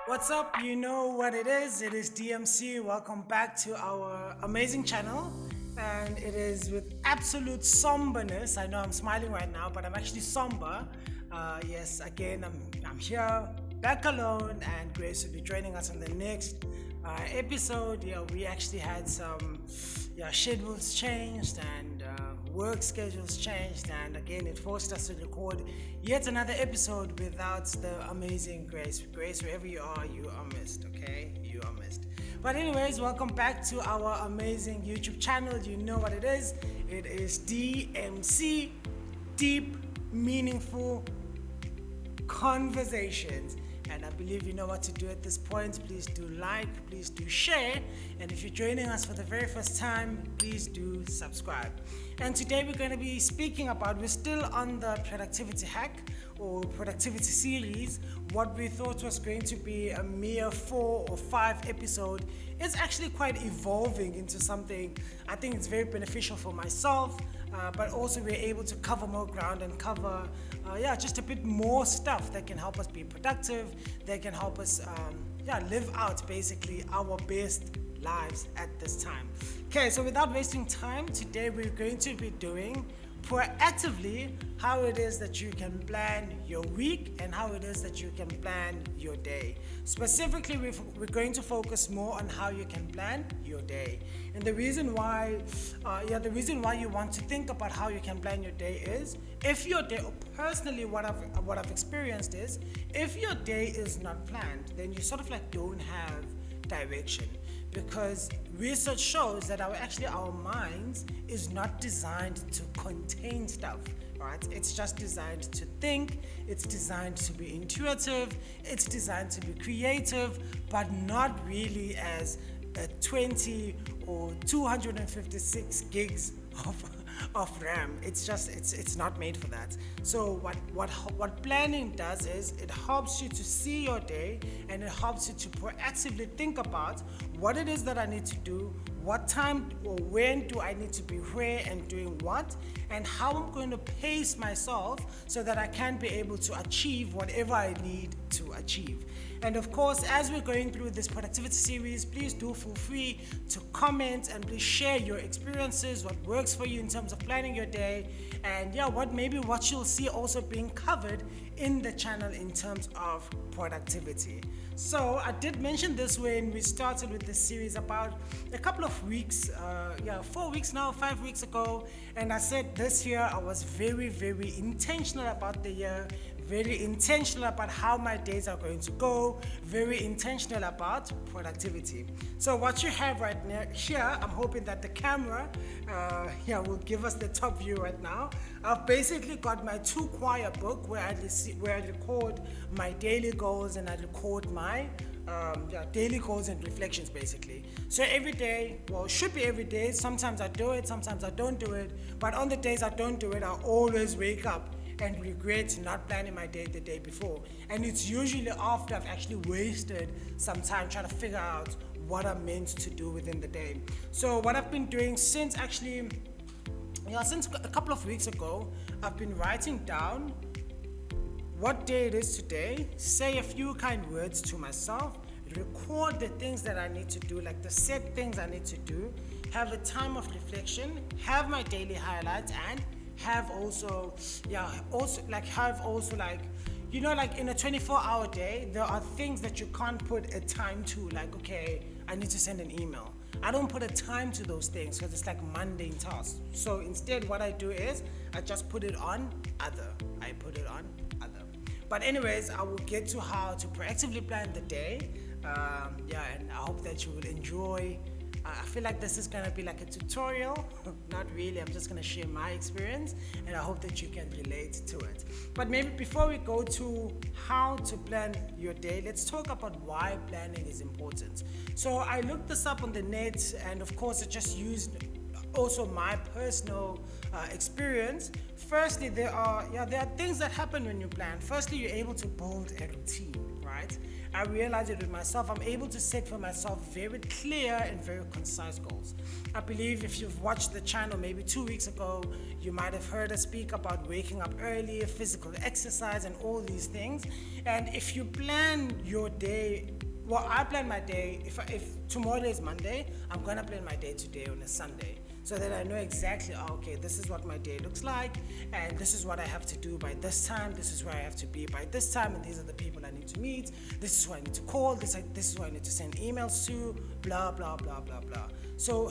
What's up? You know what it is. It is DMC. Welcome back to our amazing channel. And it is with absolute somberness. I know I'm smiling right now, but I'm actually somber. Yes, again, I'm here back alone, and Grace will be joining us on the next episode. Yeah, we actually had some schedules changed and work schedules changed, and again, it forced us to record yet another episode without the amazing Grace. Grace, wherever you are missed, okay? You are missed. But, anyways, welcome back to our amazing YouTube channel. You know what it is. It is DMC, Deep, Meaningful Conversations. And I believe you know what to do at this point. Please do like, please do share. And if you're joining us for the very first time, please do subscribe. And today we're going to be speaking about, we're still on the productivity hack or productivity series. What we thought was going to be a mere 4 or 5 episode is actually quite evolving into something I think it's very beneficial for myself. But also we're able to cover more ground and cover just a bit more stuff that can help us be productive, that can help us live out basically our best lives at this time. Okay, so without wasting time, today we're going to be doing proactively how it is that you can plan your week and how it is that you can plan your day. Specifically, we're going to focus more on how you can plan your day. And the reason why you want to think about how you can plan your day is if your day, personally, what I've experienced is if your day is not planned, then you sort of like don't have direction, because research shows that our minds is not designed to contain stuff, right? It's just designed to think, it's designed to be intuitive, it's designed to be creative, but not really as a 20 or 256 gigs of RAM. It's not made for that. So what planning does is it helps you to see your day, and it helps you to proactively think about what it is that I need to do, what time or when do I need to be where and doing what, and how I'm going to pace myself so that I can be able to achieve whatever I need to achieve. And of course, as we're going through this productivity series, please do feel free to comment and please share your experiences, what works for you in terms of planning your day, and what you'll see also being covered in the channel in terms of productivity. So I did mention this when we started with this series about a couple of weeks, 4 weeks now, 5 weeks ago, and I said this year I was very, very intentional about the year, very intentional about how my days are going to go, very intentional about productivity. So what you have right now here, I'm hoping that the camera will give us the top view right now. I've basically got my 2 Quire book where I record my daily goals and I record my daily goals and reflections basically. So every day, well, it should be every day. Sometimes I do it, sometimes I don't do it. But on the days I don't do it, I always wake up and regret not planning my day the day before. And it's usually after I've actually wasted some time trying to figure out what I'm meant to do within the day. So what I've been doing since a couple of weeks ago, I've been writing down what day it is today, say a few kind words to myself, record the things that I need to do, like the set things I need to do, have a time of reflection, have my daily highlights, and have also in a 24-hour day, there are things that you can't put a time to, like, okay, I need to send an email. I don't put a time to those things because it's like mundane tasks. So instead, what I do is I just put it on other. But anyways, I will get to how to proactively plan the day. And I hope that you will enjoy. I feel like this is going to be like a tutorial. Not really, I'm just going to share my experience, and I hope that you can relate to it. But maybe before we go to how to plan your day, let's talk about why planning is important. So I looked this up on the net, and of course I just used also my personal experience. Firstly, there are things that happen when you plan. Firstly, you're able to build a routine, right, I realized it with myself. I'm able to set for myself very clear and very concise goals. I believe if you've watched the channel maybe 2 weeks ago, you might have heard us speak about waking up early, physical exercise, and all these things. And if you plan your day, well, I plan my day. If tomorrow is Monday, I'm gonna plan my day today on a Sunday, so that I know exactly, okay, this is what my day looks like, and this is what I have to do by this time, this is where I have to be by this time, and these are the people I need to meet, this is who I need to call, this is who I need to send emails to, blah, blah, blah, blah, blah. So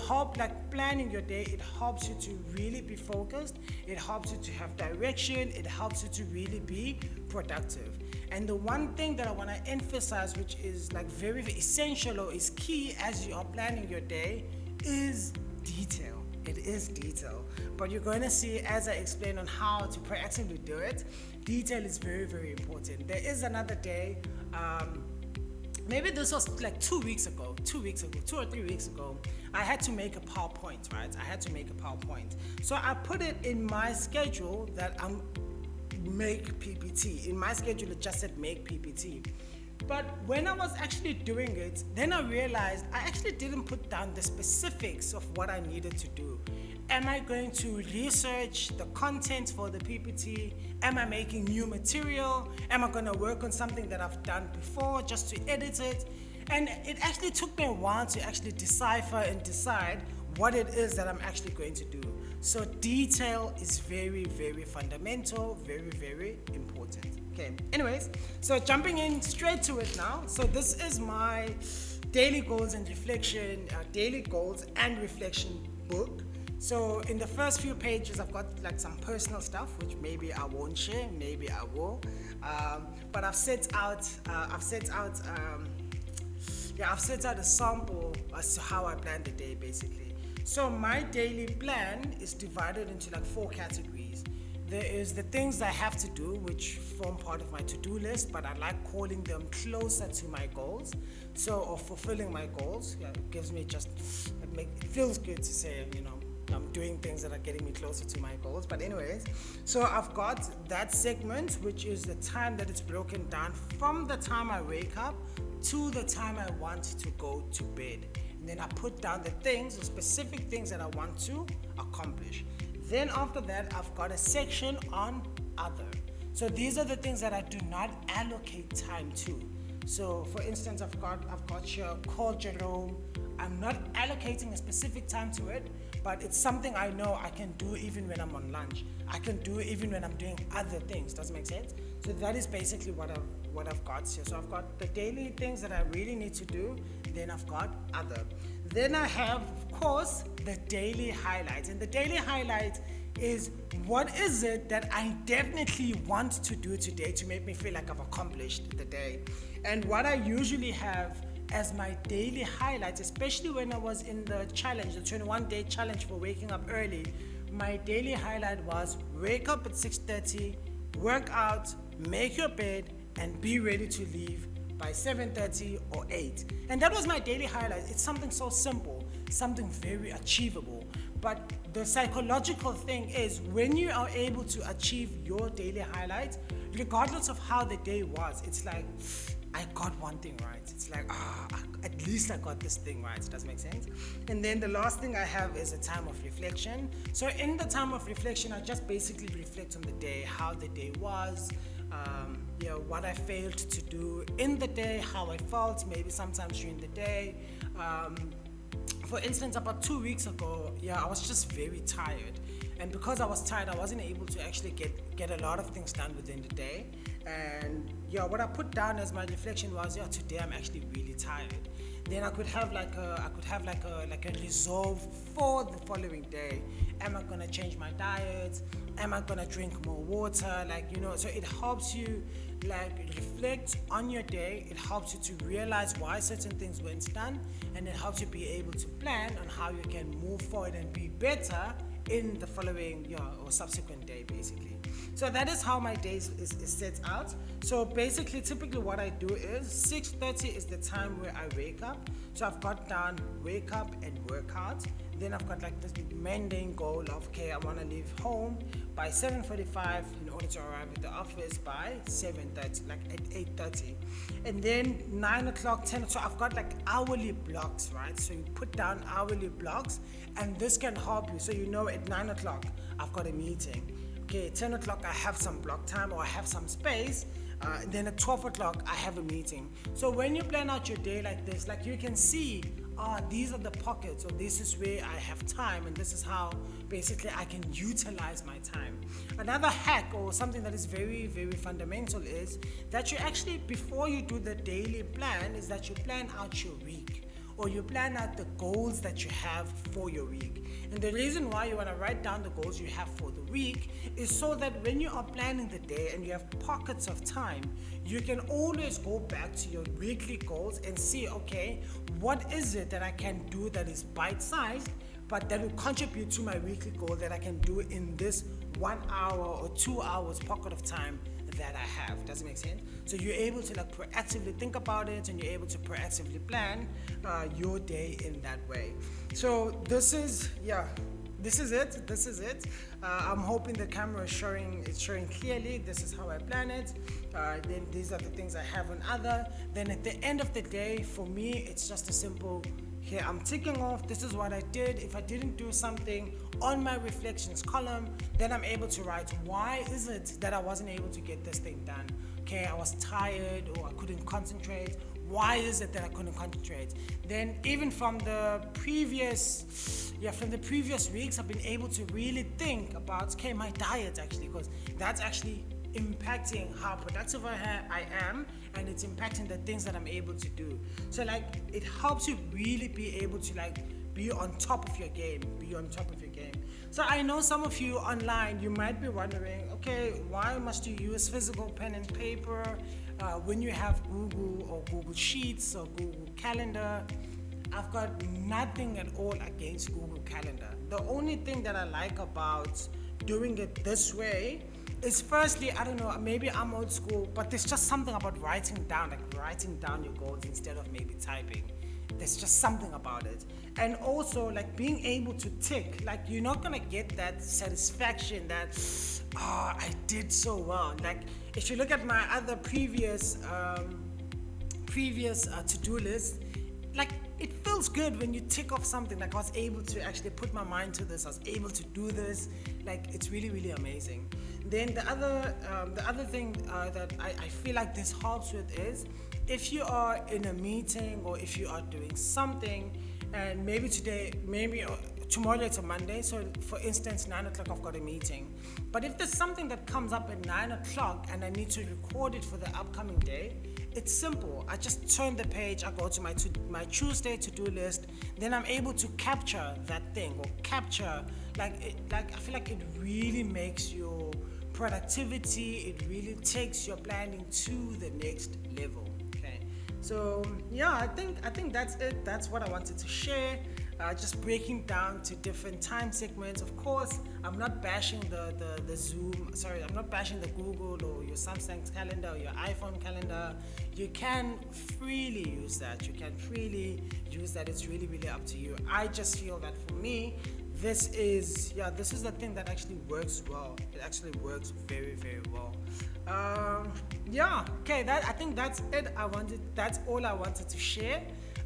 planning your day, it helps you to really be focused, it helps you to have direction, it helps you to really be productive. And the one thing that I want to emphasize, which is like very, very essential or is key as you are planning your day, is detail. It is detail, but you're going to see as I explain on how to proactively do it. Detail is very, very important. There is another day, maybe this was like 2 weeks ago, 2 or 3 weeks ago, I had to make a PowerPoint, right? I had to make a PowerPoint. So I put it in my schedule that I'm make PPT. In my schedule, it just said make PPT. But when I was actually doing it, then I realized I actually didn't put down the specifics of what I needed to do. Am I going to research the content for the PPT? Am I making new material? Am I going to work on something that I've done before just to edit it? And it actually took me a while to actually decipher and decide what it is that I'm actually going to do. So detail is very, very fundamental, very, very important. Okay, anyways, so jumping in straight to it now. So this is my daily goals and reflection book. So in the first few pages, I've got like some personal stuff, which maybe I won't share, maybe I will. But I've set out a sample as to how I plan the day, basically. So my daily plan is divided into like 4 categories. There is the things I have to do, which form part of my to-do list, but I like calling them closer to my goals. So, or fulfilling my goals. Yeah, it gives me it feels good to say, I'm doing things that are getting me closer to my goals. But anyways, so I've got that segment, which is the time that it's broken down from the time I wake up to the time I want to go to bed. And then I put down the specific things that I want to accomplish. Then after that, I've got a section on other. So these are the things that I do not allocate time to. So for instance, I've got here call Jerome. I'm not allocating a specific time to it, but it's something I know I can do even when I'm on lunch. I can do even when I'm doing other things. Does it make sense? So that is basically what I've got here. So I've got the daily things that I really need to do. Then I've got other. Then I have, of course, the daily highlights. And the daily highlight is what is it that I definitely want to do today to make me feel like I've accomplished the day. And what I usually have as my daily highlights, especially when I was in the 21-day challenge for waking up early, my daily highlight was wake up at 6:30, work out, make your bed, and be ready to leave by 7:30 or 8. And that was my daily highlight. It's something so simple, something very achievable. But the psychological thing is when you are able to achieve your daily highlights, regardless of how the day was, it's like, I got one thing right. It's like, at least I got this thing right. Does that make sense? And then the last thing I have is a time of reflection. So in the time of reflection, I just basically reflect on the day, how the day was, what I failed to do in the day, how I felt, maybe sometimes during the day. For instance, about 2 weeks ago, I was just very tired. And because I was tired, I wasn't able to actually get a lot of things done within the day. And what I put down as my reflection was, today I'm actually really tired. Then I could have like a resolve for the following day. Am I gonna change my diet? Am I gonna drink more water? So it helps you reflect on your day. It helps you to realize why certain things weren't done, and it helps you be able to plan on how you can move forward and be better in the following or subsequent day, basically. So that is how my days is set out. So basically, typically what I do is 6:30 is the time where I wake up. So I've got down wake up and work out. Then I've got like this mundane goal of, okay, I want to leave home by 7:45 in order to arrive at the office by 7:30, like at 8:30. And then 9 o'clock, 10 o'clock, so I've got like hourly blocks, right? So you put down hourly blocks, and this can help you. So you know at 9 o'clock, I've got a meeting. Okay, at 10 o'clock, I have some block time or I have some space. Then at 12 o'clock, I have a meeting. So when you plan out your day like this, like you can see, these are the pockets, or this is where I have time, and this is how basically I can utilize my time. Another hack or something that is very, very fundamental is that you actually, before you do the daily plan, is that you plan out your week, or you plan out the goals that you have for your week. And the reason why you want to write down the goals you have for the week is so that when you are planning the day and you have pockets of time, you can always go back to your weekly goals and see, okay, what is it that I can do that is bite-sized, but that will contribute to my weekly goal that I can do in this 1 hour or 2 hours pocket of time that I have. Does it make sense? So you're able to like proactively think about it, and you're able to proactively plan your day in that way. So this is it. I'm hoping the camera is showing clearly. This is how I plan it. Then these are the things I have on other. Then at the end of the day, for me, it's just a simple, here I'm ticking off, this is what I did. If I didn't do something on my reflections column, then I'm able to write, why is it that I wasn't able to get this thing done? Okay, I was tired, or I couldn't concentrate. Why is it that I couldn't concentrate? Then even from the previous weeks, I've been able to really think about, okay, my diet actually, because that's actually impacting how productive I am, and it's impacting the things that I'm able to do. So like it helps you really be able to like be on top of your game. So I know some of you online, you might be wondering, okay, why must you use physical pen and paper when you have Google or Google Sheets or Google Calendar? I've got nothing at all against Google Calendar. The only thing that I like about doing it this way is, firstly, I don't know, maybe I'm old school, but there's just something about writing down your goals instead of maybe typing. There's just something about it. And also like being able to tick, like you're not gonna get that satisfaction that, I did so well. Like if you look at my other previous to-do list, like it feels good when you tick off something, like I was able to actually put my mind to this, I was able to do this, like it's really, really amazing. Then the other thing that I feel like this helps with is, if you are in a meeting or if you are doing something, and maybe tomorrow it's a Monday, so for instance 9 o'clock I've got a meeting, but if there's something that comes up at 9 o'clock and I need to record it for the upcoming day, it's simple. I just turn the page, I go to my Tuesday to-do list, then I'm able to capture that thing, or capture I feel like it really makes your productivity, it really takes your planning to the next level. Okay, so yeah, I think that's it. That's what I wanted to share. Just breaking down to different time segments. Of course, I'm not bashing the Zoom. Sorry, I'm not bashing the Google or your Samsung calendar or your iPhone calendar. You can freely use that. It's really, really up to you. I just feel that for me, this is the thing that actually works well. It actually works very, very well. Okay, I think that's it. That's all I wanted to share.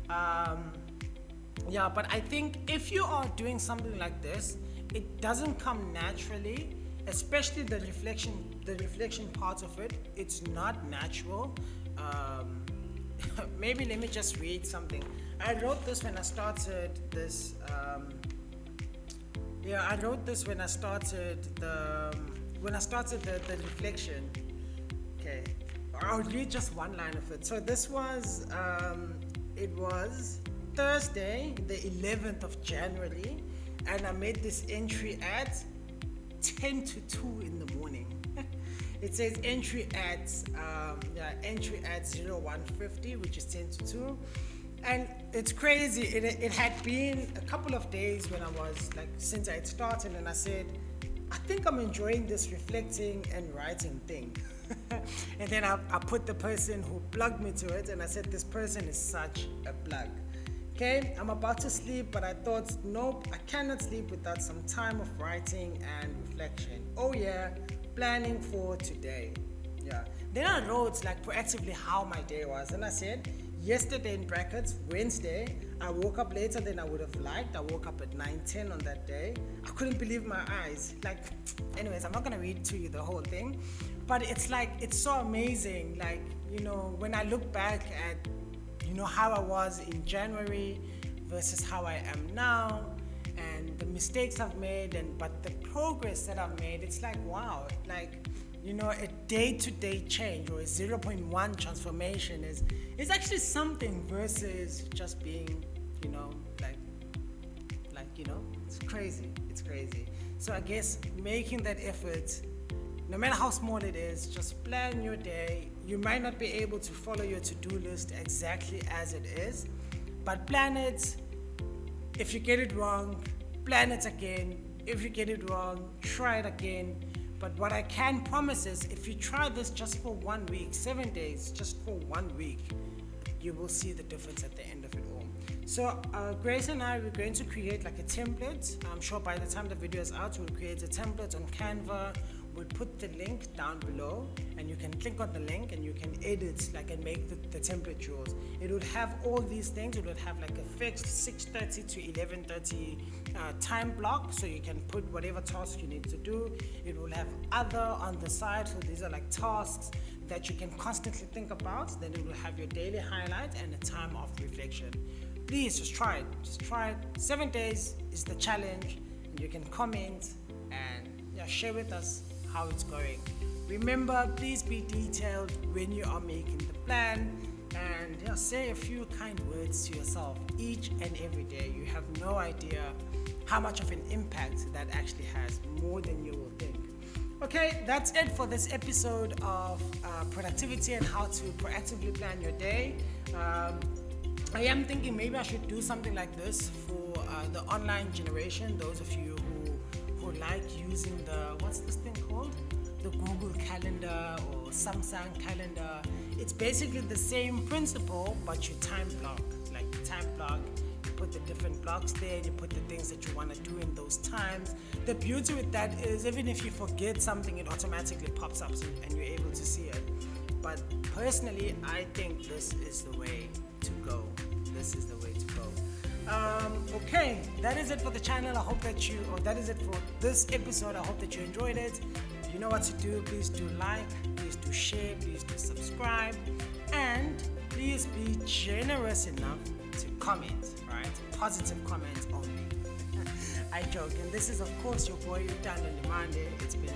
But I think if you are doing something like this, it doesn't come naturally, especially the reflection part of it. It's not natural. Maybe let me just read something. I wrote this when I started this. I wrote this when I started the reflection. Okay, I'll read just one line of it. So this was it was Thursday, the 11th of January, and I made this entry at 10 to 2 in the morning. It says entry at 0150, which is 10 to 2. And it's crazy. It had been a couple of days when I was since I had started, and I said, I think I'm enjoying this reflecting and writing thing. And then I put the person who plugged me to it, and I said, this person is such a plug. Okay, I'm about to sleep, but I thought, nope, I cannot sleep without some time of writing and reflection. Oh, yeah, planning for today. Yeah. Then I wrote like proactively how my day was, and I said, yesterday in brackets, Wednesday, I woke up later than I would have liked. I woke up at 9:10 on that day. I couldn't believe my eyes. Like, anyways, I'm not gonna read to you the whole thing, but it's like, it's so amazing. Like, when I look back at how I was in January versus how I am now, and the mistakes I've made, but the progress that I've made, it's like, wow. Like, a day-to-day change or a zero point 0.1 transformation is actually something versus just being it's crazy. So I guess making that effort, no matter how small it is, just plan your day. You might not be able to follow your to-do list exactly as it is, but plan it. If you get it wrong, plan it again. If you get it wrong, try it again. But what I can promise is, if you try this just for 1 week, 7 days, just for 1 week, you will see the difference at the end of it all. So Grace and I, we're going to create like a template. I'm sure by the time the video is out, we'll create a template on Canva. We'll put the link down below, and you can click on the link and you can edit and make the template yours. It would have all these things. It would have like a fixed 6:30 to 11:30 time block, so you can put whatever task you need to do. It will have other on the side, so these are like tasks that you can constantly think about. Then it will have your daily highlight and a time of reflection. Please just try it. 7 days is the challenge, and you can comment and share with us how it's going. Remember, please be detailed when you are making the plan, and say a few kind words to yourself each and every day. You have no idea how much of an impact that actually has, more than you will think. Okay, that's it for this episode of productivity and how to proactively plan your day. I am thinking maybe I should do something like this for the online generation, those of you who like using what's this thing called? The Google Calendar or Samsung Calendar. It's basically the same principle, but you time block. Like time block, you put the different blocks there, and you put the things that you want to do in those times. The beauty with that is, even if you forget something, it automatically pops up and you're able to see it. But personally, I think this is the way to go. This is the way to go. Okay, that is it for the channel. I hope that is it for this episode. I hope that you enjoyed it. You know what to do. Please do like, please do share, please do subscribe, and please be generous enough to comment, right? Positive comments only. I joke. And this is, of course, your boy, Utando Limande. It's been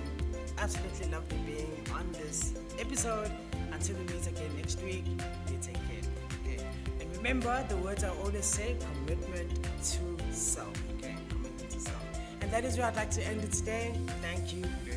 absolutely lovely being on this episode. Until we meet again next week, you take care. Okay. And remember the words I always say: commitment to self. Okay, commitment to self. And that is where I'd like to end it today. Thank you very much.